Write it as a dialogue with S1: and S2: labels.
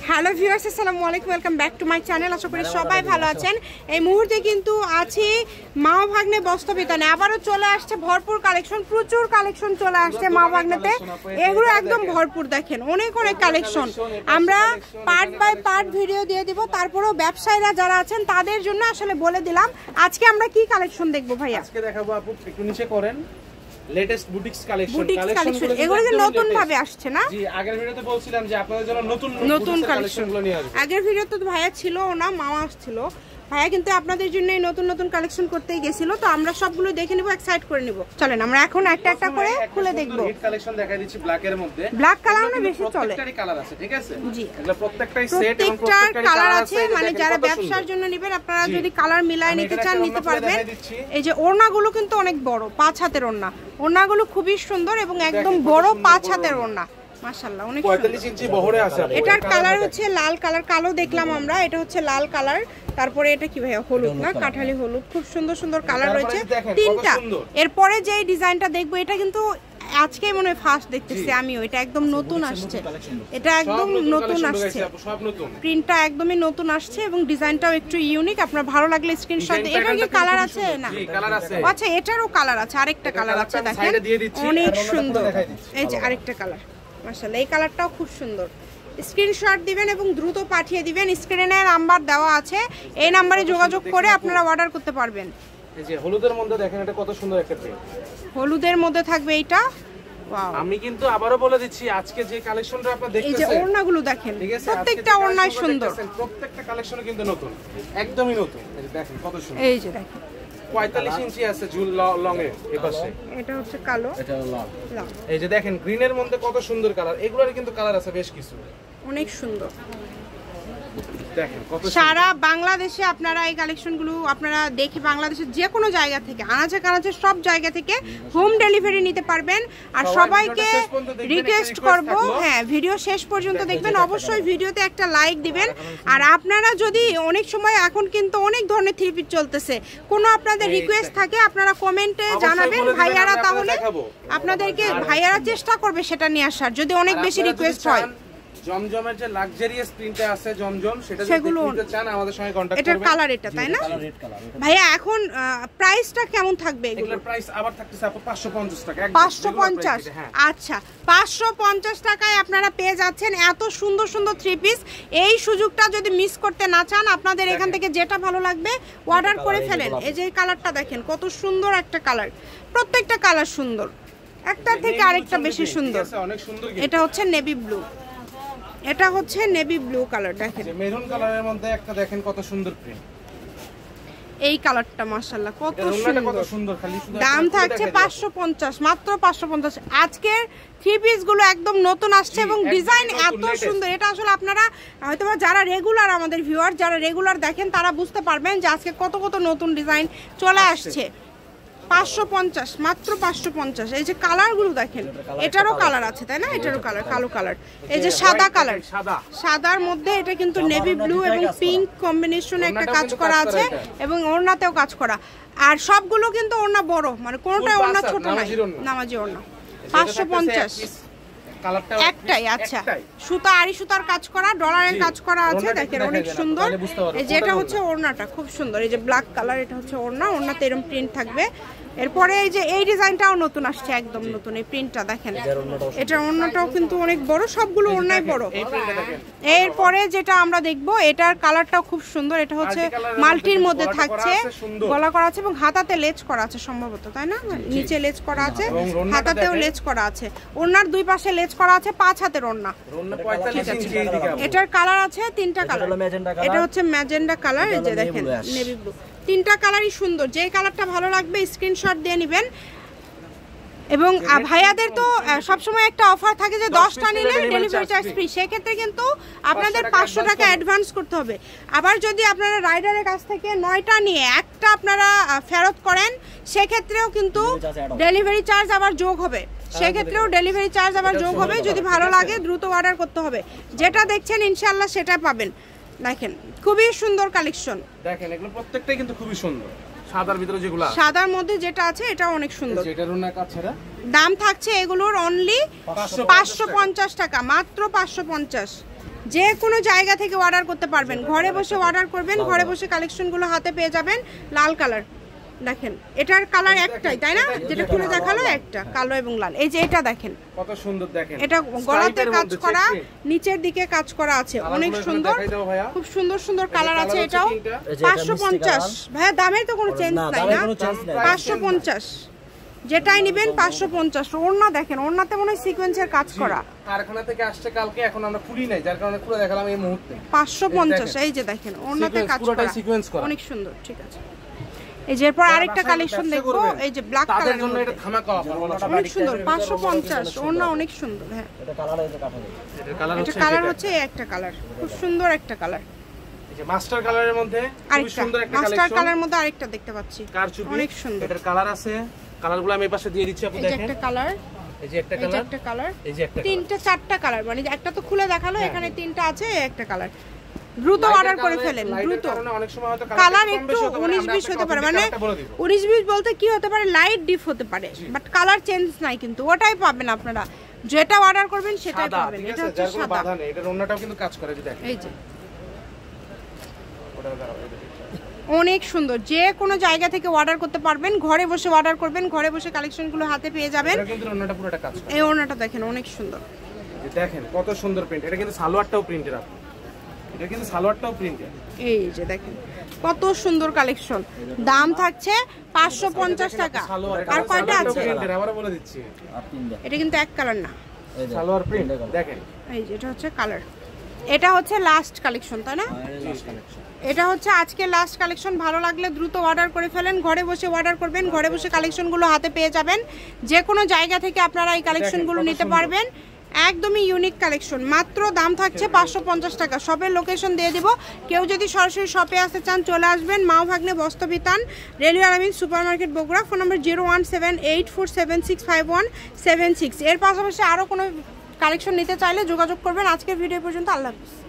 S1: Hello viewers, আসসালামু আলাইকুম, welcome back to my channel. আশা করি সবাই ভালো আছেন। এই মুহূর্তে কিন্তু আছি মা ভাগ্নে বস্ত্রবিতানে। আবারও চলে আসছে ভরপুর কালেকশন, প্রচুর কালেকশন চলে আসছে মা ভাগ্নেতে। এগুলো একদম ভরপুর, দেখেন অনেক অনেক কালেকশন। আমরা পার্ট বাই পার্ট ভিডিও দিয়ে দিব, তারপরেও ব্যবসায়ীরা যারা আছেন তাদের জন্য আসলে বলে দিলাম আজকে আমরা কি কালেকশন দেখবো ভাইয়া।
S2: আজকে দেখাবো আপু, একটু নিচে করেন, লেটেস্ট বুটিক্স কালেকশন।
S1: এগুলো কি নতুন ভাবে আসছে না?
S2: জি, আগের ভিডিওতে বলছিলাম যে আপনাদের জন্য
S1: নতুন কালেকশনগুলো নিয়ে আসব। আগের ভিডিওতে তো ভাইয়া ছিল না, মামা আসছিল। ভাইয়া কিন্তু আপনাদের জন্য নতুন নতুন কালেকশন করতেই গেছিল, তো আমরা সবগুলো দেখে নিব, এক্সাইট করে নিব। চলেন আমরা এখন একটা একটা করে খুলে দেখব।
S2: হিট কালেকশন দেখাই দিচ্ছি ব্ল্যাক এর মধ্যে।
S1: ব্ল্যাক কালার না বেশি চলে,
S2: প্রত্যেকটারই কালার আছে, ঠিক আছে?
S1: জি,
S2: এগুলো প্রত্যেকটাই সেট এবং
S1: প্রত্যেকটার কালার আছে। মানে যারা ব্যবসার জন্য নেবেন, আপনারা যদি কালার মিলায় নিতে চান নিতে পারবেন। এই যে ওড়নাগুলো কিন্তু অনেক বড়, 5 হাতের ওড়না। ওড়নাগুলো খুবই সুন্দর এবং একদম বড় 5 হাতের ওড়না, মাশাআল্লাহ অনেক সুন্দর।
S2: 45 ইঞ্চি বহরে আছে।
S1: এটার কালার হচ্ছে লাল কালার, কালো দেখলাম আমরা, এটা হচ্ছে লাল কালার। তারপরে এটা কি ভাইয়া, হলুদ না, কাঠালি হলুদ। খুব সুন্দর সুন্দর কালার রয়েছে তিনটা। এরপরে যে ডিজাইনটা দেখবো এটা কিন্তু আজকে মনে হয় ফার্স্ট দেখতেছি আমিও। এটা একদম নতুন আসছে, এটা একদম নতুন আসছে, প্রিন্টটা একদমই নতুন আসছে এবং ডিজাইনটাও একটু ইউনিক। আপনার ভালো লাগলে স্ক্রিনশট দিন। এটার কি কালার আছে? না, আচ্ছা এটারও কালার আছে, আরেকটা কালার আছে দেখেন, অনেক সুন্দর। এই যে আরেকটা কালার, মাশাআল্লাহ এই কালারটাও খুব সুন্দর। স্ক্রিনশট দিবেন এবং দ্রুত পাঠিয়ে দিবেন। স্ক্রিনে নাম্বার দেওয়া আছে, এই নাম্বারে যোগাযোগ করে আপনারা অর্ডার করতে পারবেন।
S2: এই যে হলুদের মধ্যে দেখেন, এটা কত সুন্দর একটা প্রিন্ট।
S1: হলুদের মধ্যে থাকবে এইটা। ওয়াও,
S2: আমি কিন্তু আবারও বলে দিচ্ছি, আজকে যে কালেকশনটা আপনারা দেখতেছেন,
S1: এই যে ওড়নাগুলো দেখেন, প্রত্যেকটা ওড়নাই সুন্দর,
S2: প্রত্যেকটা কালেকশনও কিন্তু নতুন, একদমই নতুন। এই যে দেখেন কত সুন্দর।
S1: এই যে দেখেন
S2: 45 ইঞ্চি আছে ঝুল লং এ এই পাশে।
S1: এটা হচ্ছে কালো,
S2: এটা লাল। এই যে দেখেন গ্রিনের মধ্যে কত সুন্দর কালার। এগুলোর কিন্তু কালার আছে বেশ কিছু,
S1: অনেক সুন্দর।
S2: দেখেন কত
S1: সারা বাংলাদেশে আপনারা এই কালেকশনগুলো আপনারা দেখে বাংলাদেশের যে কোনো জায়গা থেকে, আনাচে কানাচে সব জায়গা থেকে হোম ডেলিভারি নিতে পারবেন। আর সবাইকে রিকোয়েস্ট করব, হ্যাঁ ভিডিও শেষ পর্যন্ত দেখবেন, অবশ্যই ভিডিওতে একটা লাইক দিবেন। আর আপনারা যদি অনেক সময় এখন কিন্তু অনেক ধরনের থ্রি পিস চলতেছে, কোনো আপনাদের রিকোয়েস্ট থাকে আপনারা কমেন্টে জানাবেন, ভাইয়ারা তাহলে আপনাদেরকে ভাইয়ারা চেষ্টা করবে সেটা নিয়ে আসার, যদি অনেক বেশি রিকোয়েস্ট হয়।
S2: জমজমের যে লাক্সারিয়াস প্রিন্টে আছে জমজম, সেটা যদি নিতে চান আমাদের সঙ্গে কন্টাক্ট করবেন।
S1: এটার কালার এটা, তাই না ভাইয়া? এখন প্রাইসটা কেমন থাকবে?
S2: এগুলোর প্রাইস আবার থাকতেছে আপু 550 টাকা।
S1: 550, আচ্ছা 550 টাকায় আপনারা পেয়ে যাচ্ছেন এত সুন্দর সুন্দর থ্রি পিস। এই সুযোগটা যদি মিস করতে না চান, আপনাদের এখান থেকে যেটা ভালো লাগবে অর্ডার করে ফেলেন। এই যে কালারটা দেখেন কত সুন্দর একটা কালার, প্রত্যেকটা কালার সুন্দর, একটার থেকে আরেকটা বেশি সুন্দর। এটা হচ্ছে নেভি ব্লু, এটা হচ্ছে নেভি ব্লু কালার, দেখেন
S2: মেরুন কালারের মধ্যে একটা দেখেন কত সুন্দর প্রিন্ট।
S1: এই কালারটা মাশাআল্লাহ কত সুন্দর। দাম থাকছে 550, মাত্র 550। আজকের থ্রি পিস গুলো একদম নতুন আসছে এবং ডিজাইন এত সুন্দর। এটা আসলে আপনারা হয়তো যারা রেগুলার আমাদের ভিউয়ার, যারা রেগুলার দেখেন তারা বুঝতে পারবেন যে আজকে কত কত নতুন ডিজাইন চলে আসছে। 550, মাত্র 550। এই যে কালারগুলো দেখেন, এটারও কালার আছে তাই না? এটারও কালার, কালো কালার, এই যে সাদা কালার, সাদার মধ্যে এটা কিন্তু নেভি ব্লু এবং পিঙ্ক কম্বিনেশনে একটা কাজ করা আছে এবং ওড়নাতেও কাজ করা। আর সবগুলো কিন্তু ওড়না বড়, মানে কোনটাই ওড়না ছোট না, নামাজি ওড়না। 550 একটাই, আচ্ছা সুতা, আড়ি সুতার কাজ করা, ডলারের কাজ করা আছে, দেখেন অনেক সুন্দর। এই যে এটা হচ্ছে ওড়নাটা খুব সুন্দর, এই যে ব্ল্যাক কালার, এটা হচ্ছে ওড়না, ওড়নাতে এরকম প্রিন্ট থাকবে। এরপরে এই যে এই ডিজাইনটাও নতুন আসছে, একদম নতুন এই প্রিন্টটা দেখেন, এটা ওড়নাটাও কিন্তু অনেক বড়, সবগুলো ওড়নাই বড়। এরপরে যেটা আমরা দেখবো, এটার কালারটাও খুব সুন্দর, এটা হচ্ছে মাল্টির মধ্যে থাকছে, গলা করা আছে এবং হাতাতে লেজ করা আছে সম্ভবত, তাই না? নিচে লেজ করা আছে, হাতাতেও লেজ করা আছে, ওড়নার দুই পাশে লেজ করা আছে, 5 হাতের ওড়না। এটার কালার আছে তিনটা কালার, এটা হচ্ছে ম্যাজেন্ডা কালার, এই যে দেখেন নেভি ব্লু, তিনটা কালারই সুন্দর। যে কালারটা ভালো লাগবে স্ক্রিনশট দিয়ে নেবেন। এবং ভাইয়াদের তো সবসময় একটা অফার থাকে যে 10টা নিলে ডেলিভারি চার্জ ফ্রি, সেক্ষেত্রে কিন্তু আপনাদের 500 টাকা অ্যাডভান্স করতে হবে। আবার যদি আপনারা রাইডারের কাছ থেকে 9টা নিয়ে একটা আপনারা ফেরত করেন, সেক্ষেত্রেও কিন্তু ডেলিভারি চার্জ আবার যোগ হবে, সেক্ষেত্রেও ডেলিভারি চার্জ আবার যোগ হবে। যদি ভালো লাগে দ্রুত অর্ডার করতে হবে, যেটা দেখছেন ইনশাআল্লাহ সেটা পাবেন। দেখেন খুবই সুন্দর কালেকশন,
S2: দেখেন এগুলো প্রত্যেকটাই কিন্তু খুবই সুন্দর। সাদার ভিতরে যেগুলো,
S1: সাদার মধ্যে যেটা আছে এটা অনেক সুন্দর।
S2: এটার ওনার কাছে দাম
S1: থাকছে এগুলোর অনলি 550 টাকা, মাত্র 550। যে কোনো জায়গা থেকে অর্ডার করতে পারবেন, ঘরে বসে অর্ডার করবেন, ঘরে বসে কালেকশনগুলো হাতে পেয়ে যাবেন। লাল কালার দেখেন, এটার কালার একটাই তাই না, যেটা খুলে দেখালো একটা কালো এবং লাল। এই যে এটা দেখেন
S2: কত সুন্দর, দেখেন
S1: এটা গলাতে কাজ করা, নিচের দিকে কাজ করা আছে, অনেক সুন্দর, খুব সুন্দর সুন্দর কালার আছে। এটাও 550 ভাইয়া, দামের তো কোনো চেঞ্জ নাই না, 550 যেটাই নেবেন 550। ওড়না দেখেন, ওড়নাতে মনে হয় সিকোয়েন্সের কাজ করা,
S2: কারখানা থেকে আসছে কালকে, এখন আমরা খুলি নাই, যার কারণে খুলে দেখালাম এই মুহূর্তে।
S1: 550 এই যে দেখেন ওড়নাতে কাজ করা, অনেক সুন্দর। ঠিক আছে, এই যে এরপর আরেকটা কালেকশন দেখবো, এই যে ব্ল্যাক কালারের জন্য এটা ধামাকা অফার, অনেক সুন্দর 550, ওড়না অনেক সুন্দর। হ্যাঁ এটা কালার, এই যে কাঠালো, এটা কালার হচ্ছে একটা কালার, খুব সুন্দর একটা কালার।
S2: এই যে মাস্টার কালারের মধ্যে খুব সুন্দর একটা কালেকশন,
S1: মাস্টার কালারের মধ্যে আরেকটা দেখতে পাচ্ছি, অনেক সুন্দর।
S2: এটার কালার আছে, কালারগুলো আমি এই পাশে দিয়ে দিচ্ছি, আপনি দেখেন।
S1: এই যে একটা কালার,
S2: এই যে একটা কালার,
S1: একটা কালার,
S2: এই যে একটা,
S1: তিনটা চারটা কালার, মানে একটা তো খুলে দেখালো, এখানে তিনটা আছে, একটা কালার। দ্রুত অর্ডার করে ফেলেন, দ্রুত।
S2: অনেক সময় হয়তো
S1: কালার একটু 19-20 হতে পারে, মানে 19-20 বলতে কি হতে পারে, লাইট ডিপ হতে পারে, বাট কালার চেঞ্জ নাই, কিন্তু ওটাই পাবেন আপনারা, যেটা অর্ডার করবেন সেটাই পাবেন। এটা হচ্ছে সাদা,
S2: বাধা নেই, এটার ওন্নাটাও কিন্তু কাজ করে, যদি দেখেন
S1: এই যে অনেক সুন্দর। যে কোনো জায়গা থেকে অর্ডার করতে পারবেন, ঘরে বসে অর্ডার করবেন, ঘরে বসে কালেকশনগুলো হাতে পেয়ে যাবেন।
S2: এটা কিন্তু ওন্নাটা পুরোটা কাজ করে,
S1: এই ওন্নাটা দেখেন অনেক সুন্দর,
S2: দেখেন কত সুন্দর প্রিন্ট। এটা কিন্তু সালোয়ারটাও প্রিন্টের, আপনি এটা কিন্তু সালোয়ারটাও প্রিন্টের।
S1: এই যে দেখেন কত সুন্দর কালেকশন, দাম থাকছে 550 টাকা। আর কয়টা আছে
S2: আমরা বলে দিচ্ছি,
S1: এটা কিন্তু এক কালার না,
S2: সালোয়ার প্রিন্ট দেখেন।
S1: এই যে এটা হচ্ছে কালার, এটা হচ্ছে লাস্ট কালেকশন তাই না, এটা হচ্ছে আজকে লাস্ট কালেকশন। ভালো লাগলে দ্রুত অর্ডার করে ফেলেন, ঘরে বসে অর্ডার করবেন, ঘরে বসে কালেকশনগুলো হাতে পেয়ে যাবেন। যে কোনো জায়গা থেকে আপনারা এই কালেকশনগুলো নিতে পারবেন, একদমই ইউনিক কালেকশন। মাত্র দাম থাকছে 550 টাকা। শপের লোকেশন দিয়ে দিব, কেউ যদি সরাসরি শপে আসতে চান চলে আসবেন, মাও ভাগ্নে বস্ত্রবিতান, railway Amin super market Bogura. Phone number 01784765176। এর পাশাপাশি আরও কোনো কালেকশন নিতে চাইলে যোগাযোগ করবেন। আজকের ভিডিও পর্যন্ত, আল্লাহ হাফেজ।